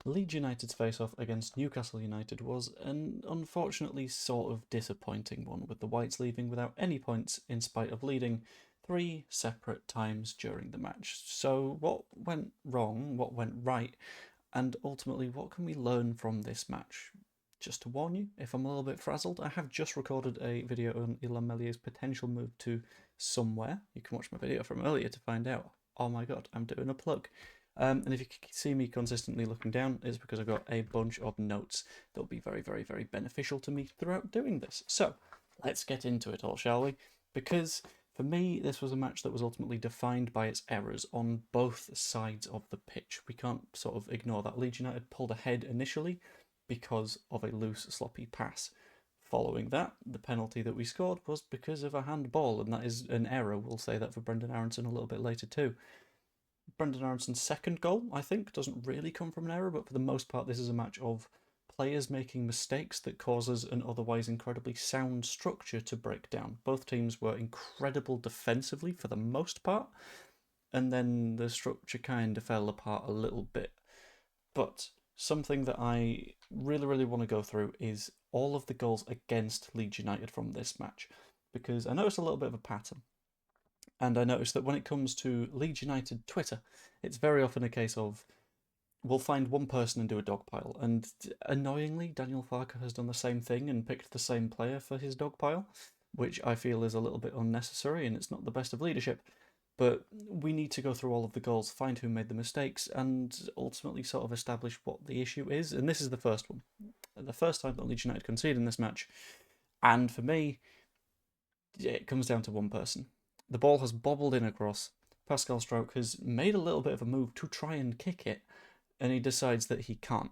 Leeds United's face-off against Newcastle United was an unfortunately sort of disappointing one, with the Whites leaving without any points in spite of leading three separate times during the match. So what went wrong, what went right, and ultimately what can we learn from this match? Just to warn you, if I'm a little bit frazzled, I have just recorded a video on Illan Melié's potential move to somewhere. You can watch my video from earlier to find out. Oh my god, I'm doing a plug. And if you can see me consistently looking down, it's because I've got a bunch of notes that will be very, very, very beneficial to me throughout doing this. So, let's get into it all, shall we? Because, for me, this was a match that was ultimately defined by its errors on both sides of the pitch. We can't sort of ignore that. Leeds United pulled ahead initially because of a loose, sloppy pass. Following that, the penalty that we scored was because of a handball, and that is an error. We'll say that for Brendan Aronson a little bit later too. Brendan Aronson's second goal, I think, doesn't really come from an error, but for the most part, this is a match of players making mistakes that causes an otherwise incredibly sound structure to break down. Both teams were incredible defensively for the most part, and then the structure kind of fell apart a little bit. But something that I really, really want to go through is all of the goals against Leeds United from this match, because I noticed a little bit of a pattern. And I noticed that when it comes to Leeds United Twitter, it's very often a case of we'll find one person and do a dogpile. And annoyingly, Daniel Farke has done the same thing and picked the same player for his dogpile, which I feel is a little bit unnecessary and it's not the best of leadership. But we need to go through all of the goals, find who made the mistakes, and ultimately sort of establish what the issue is. And this is the first one. The first time that Leeds United conceded in this match. And for me, it comes down to one person. The ball has bobbled in across. Pascal Stroke has made a little bit of a move to try and kick it, and he decides that he can't.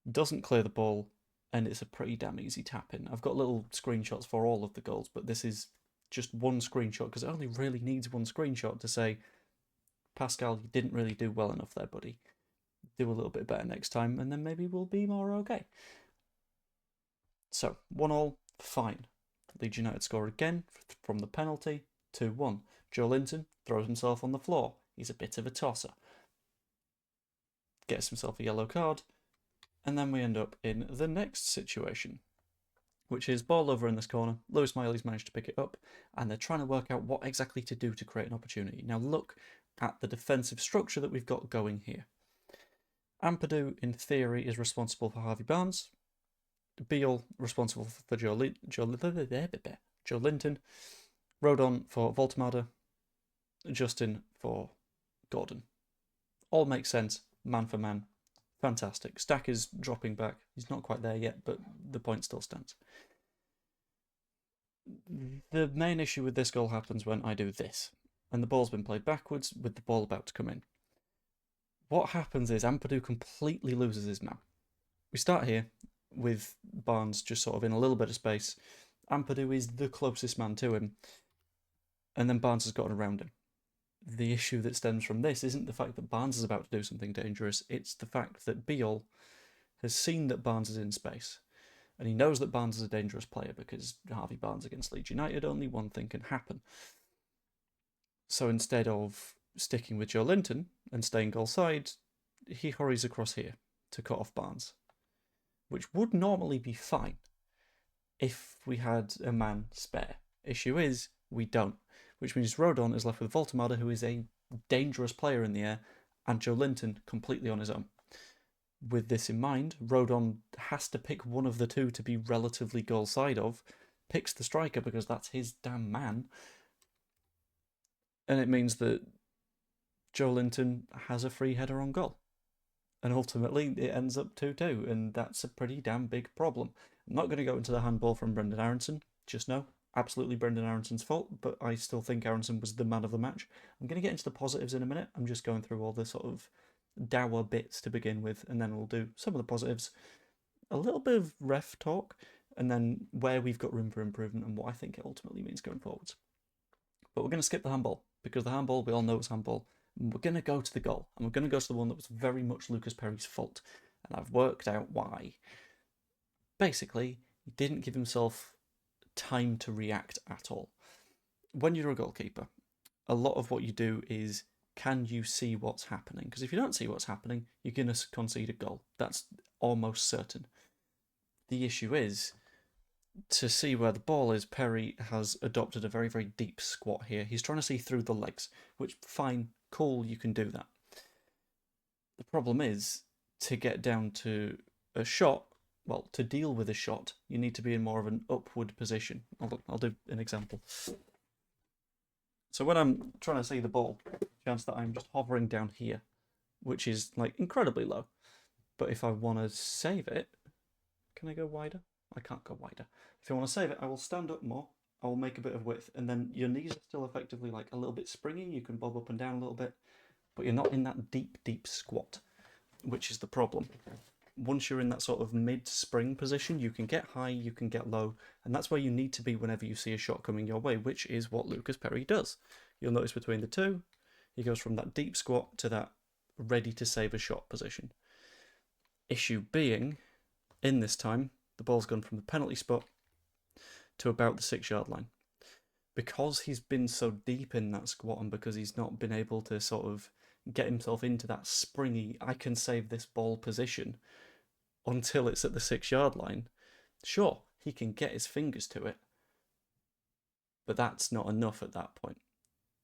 Doesn't clear the ball, and it's a pretty damn easy tap in. I've got little screenshots for all of the goals, but this is just one screenshot because it only really needs one screenshot to say, Pascal, you didn't really do well enough there, buddy. Do a little bit better next time, and then maybe we'll be more okay. So, 1-1, fine. Leeds United score again from the penalty. 2-1. Joe Linton throws himself on the floor. He's a bit of a tosser. Gets himself a yellow card. And then we end up in the next situation, which is ball over in this corner. Lewis Miley's managed to pick it up, and they're trying to work out what exactly to do to create an opportunity. Now look at the defensive structure that we've got going here. Ampadu, in theory, is responsible for Harvey Barnes. Beale, responsible for Joe Linton. Rodon for Voltemade, Justin for Gordon. All makes sense, man for man. Fantastic. Stack is dropping back. He's not quite there yet, but the point still stands. The main issue with this goal happens when I do this, and the ball's been played backwards with the ball about to come in. What happens is Ampadu completely loses his man. We start here with Barnes just sort of in a little bit of space. Ampadu is the closest man to him, and then Barnes has gotten around him. The issue that stems from this isn't the fact that Barnes is about to do something dangerous, it's the fact that Beale has seen that Barnes is in space, and he knows that Barnes is a dangerous player because Harvey Barnes against Leeds United, only one thing can happen. So instead of sticking with Joe Linton and staying goal side, he hurries across here to cut off Barnes, which would normally be fine if we had a man spare. Issue is, we don't, which means Rodon is left with Voltemade, who is a dangerous player in the air, and Joe Linton completely on his own. With this in mind, Rodon has to pick one of the two to be relatively goal side of, picks the striker because that's his damn man, and it means that Joe Linton has a free header on goal. And ultimately, it ends up 2-2, and that's a pretty damn big problem. I'm not going to go into the handball from Brendan Aronson, just know, absolutely Brendan Aronson's fault, but I still think Aronson was the man of the match. I'm going to get into the positives in a minute. I'm just going through all the sort of dour bits to begin with, and then we'll do some of the positives, a little bit of ref talk, and then where we've got room for improvement and what I think it ultimately means going forwards. But we're going to skip the handball, because the handball, we all know it's handball. And we're going to go to the goal, and we're going to go to the one that was very much Lucas Perry's fault, and I've worked out why. Basically, he didn't give himself time to react at all. When you're a goalkeeper, a lot of what you do is can you see what's happening? Because if you don't see what's happening, you're going to concede a goal. That's almost certain. The issue is, to see where the ball is, Perry has adopted a very, very deep squat here. He's trying to see through the legs, which, fine, cool, you can do that. The problem is, to get down to a shot, well, to deal with a shot, you need to be in more of an upward position. I'll do an example. So when I'm trying to see the ball, chance that I'm just hovering down here, which is like incredibly low. But if I want to save it, can I go wider? I can't go wider. If I want to save it, I will stand up more. I will make a bit of width, and then your knees are still effectively like a little bit springy. You can bob up and down a little bit, but you're not in that deep, deep squat, which is the problem. Once you're in that sort of mid-spring position, you can get high, you can get low, and that's where you need to be whenever you see a shot coming your way, which is what Lucas Perry does. You'll notice between the two, he goes from that deep squat to that ready to save a shot position. Issue being, in this time, the ball's gone from the penalty spot to about the 6-yard line. Because he's been so deep in that squat and because he's not been able to sort of get himself into that springy, I can save this ball position until it's at the 6-yard line, sure, he can get his fingers to it, but that's not enough at that point.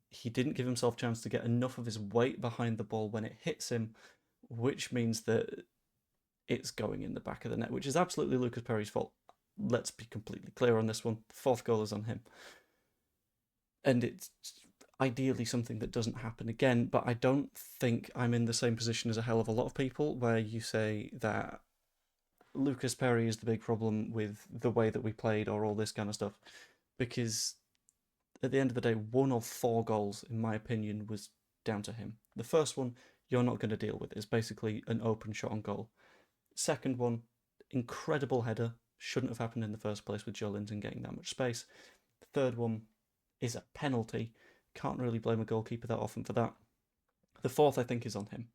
He didn't give himself a chance to get enough of his weight behind the ball when it hits him, which means that it's going in the back of the net, which is absolutely Lucas Perry's fault. Let's be completely clear on this one. The 4th goal is on him. And it's ideally something that doesn't happen again, but I don't think I'm in the same position as a hell of a lot of people where you say that Lucas Perry is the big problem with the way that we played or all this kind of stuff, because at the end of the day, 1 of 4 goals, in my opinion, was down to him. The first one, you're not going to deal with. It's basically an open shot on goal. Second one, incredible header, shouldn't have happened in the first place with Joe Linton getting that much space. The third one is a penalty. Can't really blame a goalkeeper that often for that. The fourth, I think, is on him.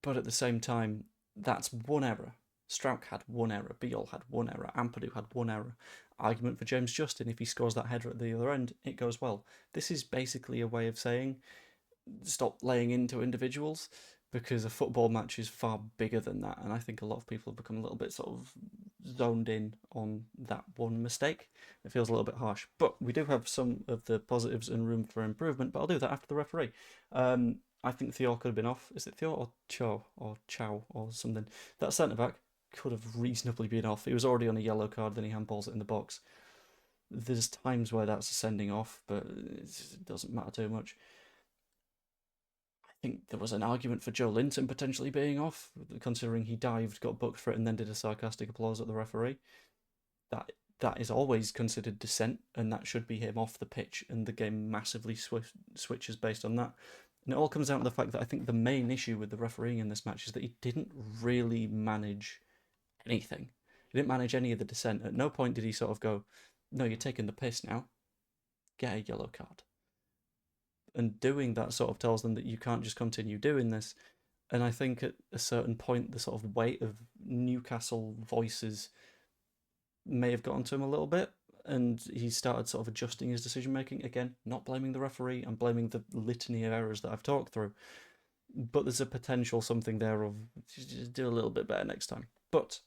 But at the same time, that's one error. Strauch had one error. Biol had one error. Ampadu had one error. Argument for James Justin, if he scores that header at the other end, it goes well. This is basically a way of saying, stop laying into individuals, because a football match is far bigger than that, and I think a lot of people have become a little bit sort of zoned in on that one mistake. It feels a little bit harsh, but we do have some of the positives and room for improvement, but I'll do that after the referee. I think Theo could have been off. Is it Theo or Chow or something? That centre-back could have reasonably been off. He was already on a yellow card, then he handballs it in the box. There's times where that's a sending off, but it doesn't matter too much. I think there was an argument for Joe Linton potentially being off, considering he dived, got booked for it, and then did a sarcastic applause at the referee. That is always considered dissent, and that should be him off the pitch, and the game massively switches based on that. And it all comes down to the fact that I think the main issue with the refereeing in this match is that he didn't really manage anything. He didn't manage any of the dissent. At no point did he sort of go, no, you're taking the piss now, get a yellow card. And doing that sort of tells them that you can't just continue doing this. And I think at a certain point, the sort of weight of Newcastle voices may have gotten to him a little bit, and he started sort of adjusting his decision making. Again, not blaming the referee, I'm blaming the litany of errors that I've talked through. But there's a potential something there of just do a little bit better next time. But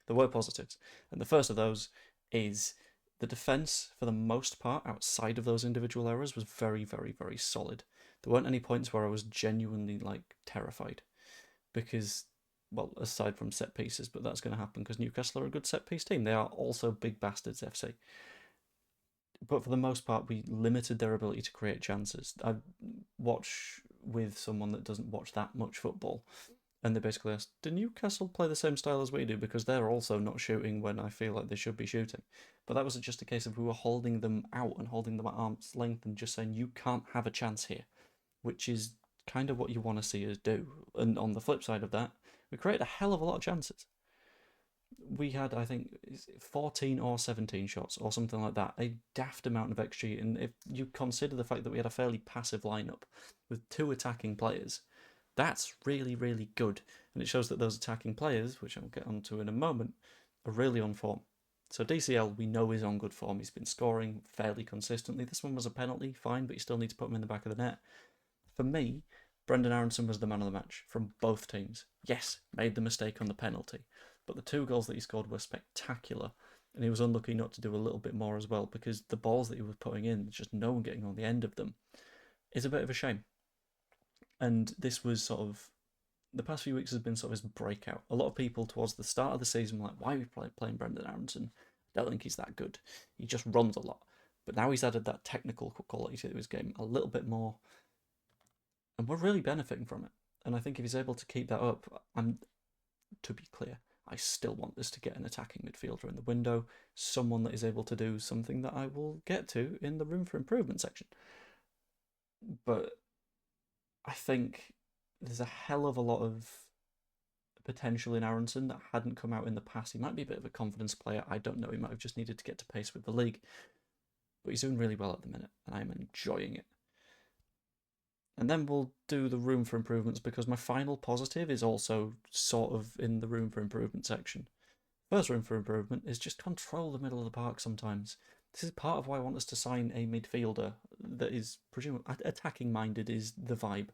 there were positives, and the first of those is the defence, for the most part, outside of those individual errors, was very, very, very solid. There weren't any points where I was genuinely, terrified. Because, well, aside from set pieces, but that's going to happen because Newcastle are a good set piece team. They are also big bastards FC. But for the most part, we limited their ability to create chances. I watch with someone that doesn't watch that much football, and they basically asked, do Newcastle play the same style as we do? Because they're also not shooting when I feel like they should be shooting. But that was just a case of we were holding them out and holding them at arm's length and just saying, you can't have a chance here, which is kind of what you want to see us do. And on the flip side of that, we created a hell of a lot of chances. We had, I think, 14 or 17 shots or something like that, a daft amount of XG. And if you consider the fact that we had a fairly passive lineup with 2 attacking players, that's really, really good. And it shows that those attacking players, which I'll get onto in a moment, are really on form. So DCL, we know is on good form. He's been scoring fairly consistently. This one was a penalty, fine, but you still need to put him in the back of the net. For me, Brendan Aronson was the man of the match from both teams. Yes, made the mistake on the penalty, but the 2 goals that he scored were spectacular, and he was unlucky not to do a little bit more as well, because the balls that he was putting in, just no one getting on the end of them, is a bit of a shame. And this was sort of, the past few weeks has been sort of his breakout. A lot of people towards the start of the season were like, why are we playing Brendan Aronson? I don't think he's that good. He just runs a lot. But now he's added that technical quality to his game a little bit more, and we're really benefiting from it. And I think if he's able to keep that up, to be clear, I still want this to get an attacking midfielder in the window, someone that is able to do something that I will get to in the room for improvement section. But I think there's a hell of a lot of potential in Aronson that hadn't come out in the past. He might be a bit of a confidence player. I don't know. He might have just needed to get to pace with the league. But he's doing really well at the minute, and I'm enjoying it. And then we'll do the room for improvements, because my final positive is also sort of in the room for improvement section. First room for improvement is just control the middle of the park sometimes. This is part of why I want us to sign a midfielder that is presumably attacking minded is the vibe,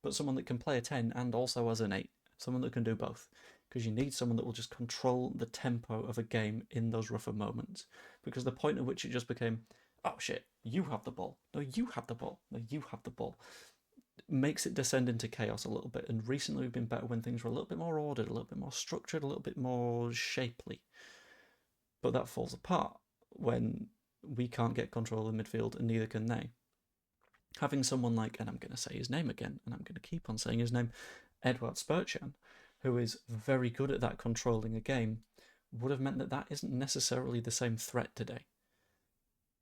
but someone that can play a 10 and also as an 8, someone that can do both, because you need someone that will just control the tempo of a game in those rougher moments, because the point at which it just became, oh shit, you have the ball, no you have the ball, no you have the ball, makes it descend into chaos a little bit. And recently we've been better when things were a little bit more ordered, a little bit more structured, a little bit more shapely. But that falls apart when we can't get control of the midfield, and neither can they. Having someone like, and I'm going to say his name again, and I'm going to keep on saying his name, Edouard Spurchan, who is very good at that controlling a game, would have meant that that isn't necessarily the same threat today.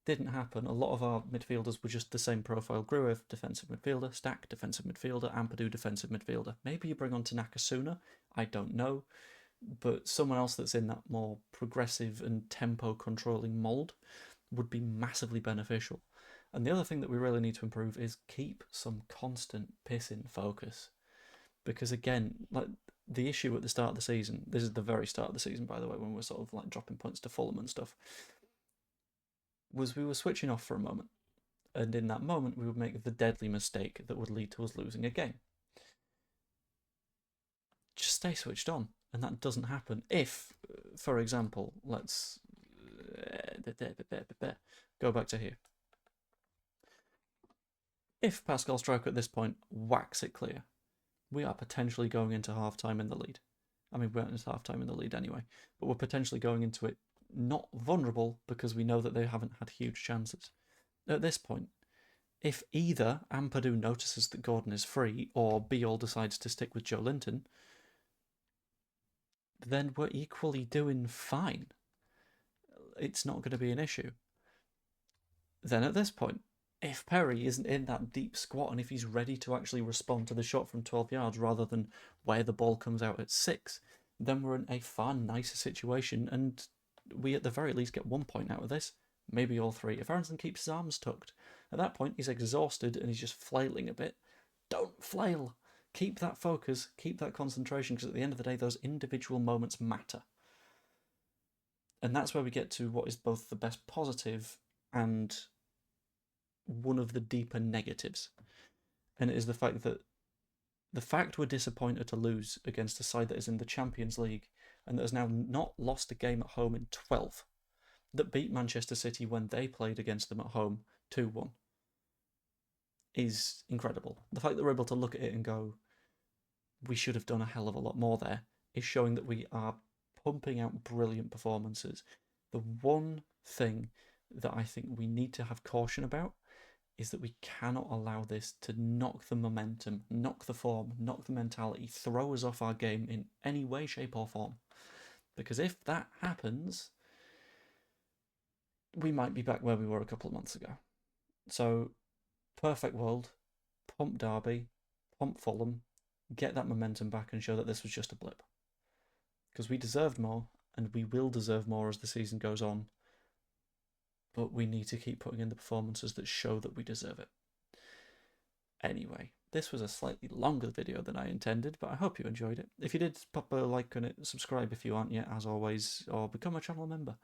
Didn't happen. A lot of our midfielders were just the same profile. Gruev, defensive midfielder. Stack, defensive midfielder. Ampadu, defensive midfielder. Maybe you bring on Tanaka sooner. I don't know. But someone else that's in that more progressive and tempo controlling mould would be massively beneficial. And the other thing that we really need to improve is keep some constant pissing focus. Because again, like the issue at the start of the season, this is the very start of the season, by the way, when we're sort of like dropping points to Fulham and stuff, was we were switching off for a moment, and in that moment we would make the deadly mistake that would lead to us losing a game. Just stay switched on, and that doesn't happen if, for example, let's go back to here. If Pascal Stroke at this point whacks it clear, we are potentially going into half-time in the lead. I mean, we're into half-time in the lead anyway, but we're potentially going into it not vulnerable, because we know that they haven't had huge chances. At this point, if either Ampadu notices that Gordon is free, or Beal decides to stick with Joe Linton, then we're equally doing fine. It's not going to be an issue. Then at this point, if Perry isn't in that deep squat, and if he's ready to actually respond to the shot from 12 yards rather than where the ball comes out at 6, then we're in a far nicer situation, and we at the very least get 1 point out of this, maybe all 3. If Aronson keeps his arms tucked, at that point he's exhausted and he's just flailing a bit. Don't flail. Keep that focus, keep that concentration, because at the end of the day, those individual moments matter. And that's where we get to what is both the best positive and one of the deeper negatives. And it is the fact we're disappointed to lose against a side that is in the Champions League and that has now not lost a game at home in 12, that beat Manchester City when they played against them at home 2-1, is incredible. The fact that we're able to look at it and go, we should have done a hell of a lot more there, is showing that we are pumping out brilliant performances. The one thing that I think we need to have caution about is that we cannot allow this to knock the momentum, knock the form, knock the mentality, throw us off our game in any way, shape or form. Because if that happens, we might be back where we were a couple of months ago. So, perfect world, pump Derby, pump Fulham, get that momentum back and show that this was just a blip. Because we deserved more, and we will deserve more as the season goes on. But we need to keep putting in the performances that show that we deserve it. Anyway, this was a slightly longer video than I intended, but I hope you enjoyed it. If you did, pop a like on it, subscribe if you aren't yet, as always, or become a channel member.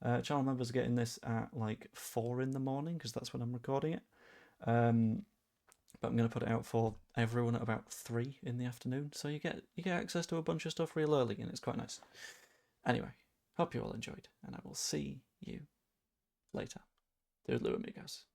Channel members are getting this at like 4 in the morning because that's when I'm recording it. But I'm going to put it out for everyone at about 3 in the afternoon, so you get access to a bunch of stuff real early, and it's quite nice. Anyway, hope you all enjoyed, and I will see you later. Toodaloo, amigos.